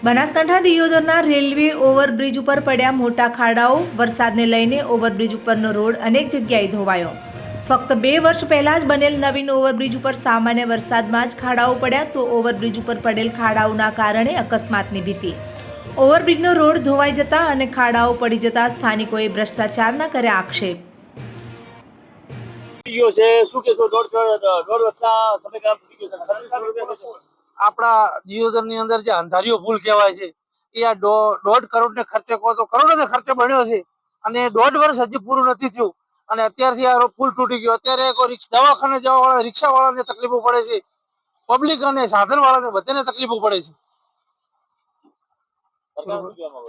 Banaskantha દિયોદરના railway overbridge ઉપર પડ્યા મોટા ખાડાઓ. વરસાદને લઈને ઓવરબ્રિજ ઉપરનો રોડ અનેક જગ્યાએ ધોવાયો. ફક્ત 2 વર્ષ પહેલા જ બનેલ નવીન ઓવરબ્રિજ ઉપર સામાન્ય વરસાદમાં જ ખાડાઓ પડ્યા તો ઓવરબ્રિજ ઉપર પડેલ ખાડાઓના કારણે અકસ્માતની ભીતિ. ઓવરબ્રિજનો રોડ ધોવાઈ જતા અને ખાડાઓ પડી જતા સ્થાનિકોએ ભ્રષ્ટાચારના કર્યા આક્ષેપ. આપણા દિયોદરની અંદર જે અંધારીયો પુલ કહેવાય છે એ આ 1.5 કરોડ ને ખર્ચે કહો તો કરોડો ને ખર્ચે બન્યો છે અને 1.5 વર્ષ હજી પૂરું નથી થયું અને અત્યારથી આ પુલ તૂટી ગયો. અત્યારે કોઈ દવાખાને જવા વાળા રિક્ષા વાળાને તકલીફો પડે છે, પબ્લિક અને સાધન વાળાને બધાને તકલીફો પડે છે.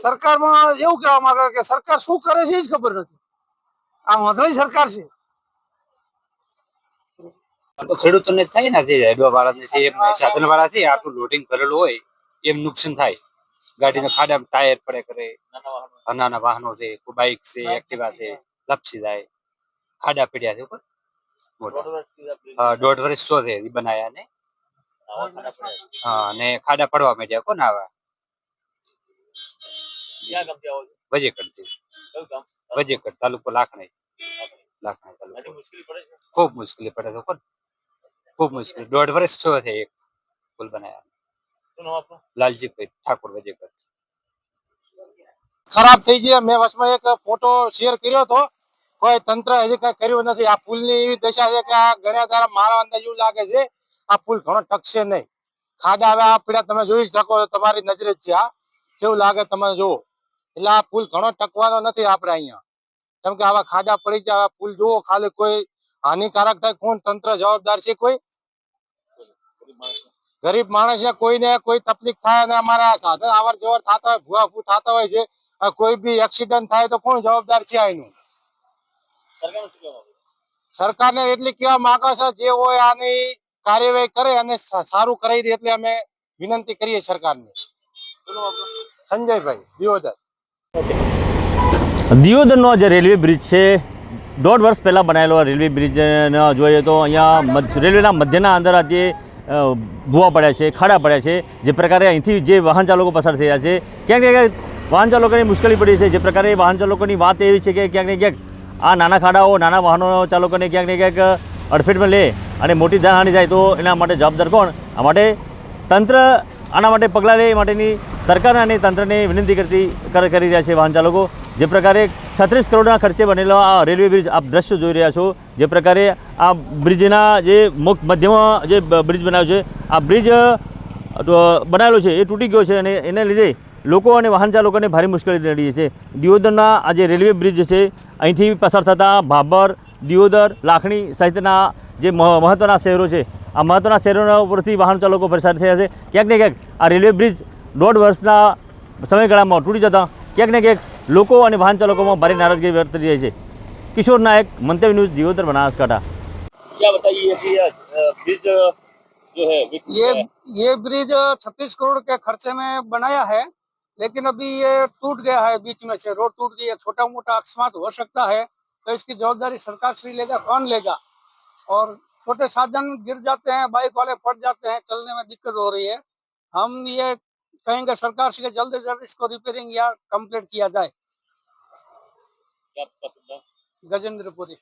સરકારમાં એવું કહેવા માંગે કે સરકાર શું કરે છે એ જ ખબર નથી. આ વાંધળી સરકાર છે. તો ખેડૂતોને થાય ને, જે હેડવા વાળાને છે, એમ સાધન વાળા છે, આટલું લોડિંગ ભરેલું હોય એમ નુકસાન થાય. ગાડીના ખાડા ટાયર પડે કરે, નાના વાહનો છે, બાઇક છે, એક્ટિવા છે, લપસી જાય. ખાડા પડ્યા છે ઉપર મોટા. 1.5 વર્ષ શો છે બનાયા ને. હા, અને ખાડા પડવા માંડ્યા કોને આવા વજેકર તાલુકો લાખણી તાલુકો. ખૂબ મુશ્કેલી પડે છે કોને, ખૂબ મુશ્કેલી. 1.5 વર્ષ થયો છે એક પુલ બનાયા. લાલજીભાઈ ઠાકોર વજેકર. ખરાબ થઈ ગયા. મેં વચમાં એક ફોટો શેર કર્યો હતો, કોઈ તંત્ર હજી કઈ કર્યું નથી. આ પુલની એવી દશા છે કે આ ગણ્યા તારા મારા અંદાજ એવું લાગે છે આ પુલ ઘણો ટકશે નહીં. ખાડા હવે આ પીડા તમે જોઈ શકો, તમારી નજરે જ છે. આ કેવું લાગે તમે જુઓ. એટલે આ પુલ ઘણો ટકવાનો નથી આપણે અહીંયા, કેમ કે આવા ખાડા પડી જાય. આવા પુલ જુઓ, ખાલી કોઈ હાનિકારક થાય કોણ તંત્ર જવાબદાર છે? કોઈ ગરીબ માણસ છે, કોઈને કોઈ તકલીફ થાય અને અમારા સાધન અવર જવર થતા હોય, ભૂઆફૂ થતા હોય છે, કોઈ બી એક્સિડન્ટ થાય તો કોણ જવાબદાર છે આનું? સરકારને એટલી કહેવા માંગે છે જે હોય આની કાર્યવાહી કરે અને સારું કરાવી દે એટલે અમે વિનંતી કરીએ સરકારને. સંજયભાઈ, દિયોદર. દિયોદરનો જે રેલવે બ્રિજ છે, 1.5 વર્ષ પહેલાં બનાવેલો રેલવે બ્રિજ જોઈએ તો અહીંયા રેલવેના મધ્યના અંદર આજે ભૂવા પડ્યા છે, ખાડા પડ્યા છે. જે પ્રકારે અહીંથી જે વાહન ચાલકો પસાર થયા છે, ક્યાંક ને ક્યાંક વાહન ચાલકોની મુશ્કેલી પડી છે. જે પ્રકારે વાહન ચાલકોની વાત એવી છે કે ક્યાંક ને ક્યાંક આ નાના ખાડાઓ નાના વાહનો ચાલકોને ક્યાંક ને ક્યાંક અડફેટમાં લે અને મોટી જાનહાનિ જાય તો એના માટે જવાબદાર કોણ? આ માટે તંત્ર આના માટે પગલાં લે માટેની સરકાર અને તંત્રને વિનંતી કરી રહ્યા છે વાહન ચાલકો. જે પ્રકારે 36 કરોડના ખર્ચે બનેલો આ રેલવે બ્રિજ આપ દ્રશ્યો જોઈ રહ્યા છો. જે પ્રકારે આ બ્રિજના જે મધ્યમાં જે બ્રિજ બનાવ્યો છે, આ બ્રિજ બનાવેલો છે એ તૂટી ગયો છે અને એને લીધે લોકો અને વાહન ચાલકોને ભારે મુશ્કેલી નડી છે. દિયોદરના આ જે રેલવે બ્રિજ છે, અહીંથી પસાર થતા ભાભર, દિયોદર, લાખણી સહિતના જે મહત્ત્વના શહેરો છે, આ મહત્ત્વના શહેરોના ઉપરથી વાહન ચાલકો પસાર થયા છે. ક્યાંક ને ક્યાંક આ રેલવે બ્રિજ 1.5 વર્ષના સમયગાળામાં તૂટી જતા ક્યાંક ને ક્યાંક લોકો અને વાહન ચાલકોમાં ભારે નારાજગી વ્યક્ત થઈ રહી છે. કિશોર નાયક, મંતવ્ય ન્યૂઝ, દિયોદર, बनासकांठा। क्या बताइए ब्रिज जो है ये ब्रिज 36 करोड़ के खर्चे में बनाया है, लेकिन अभी ये टूट गया है बीच में से। रोड टूट गई है, छोटा मोटा अकस्मात हो सकता है तो इसकी जवाबदारी सरकार श्री लेगा, कौन लेगा? और छोटे साधन गिर जाते हैं, बाइक वाले फट जाते हैं, चलने में दिक्कत हो रही है। हम ये कहेंगे सरकार से जल्द से जल्द इसको रिपेयरिंग या कंप्लीट किया जाए। क्या आपका सुझाव? गजेंद्रपुरी।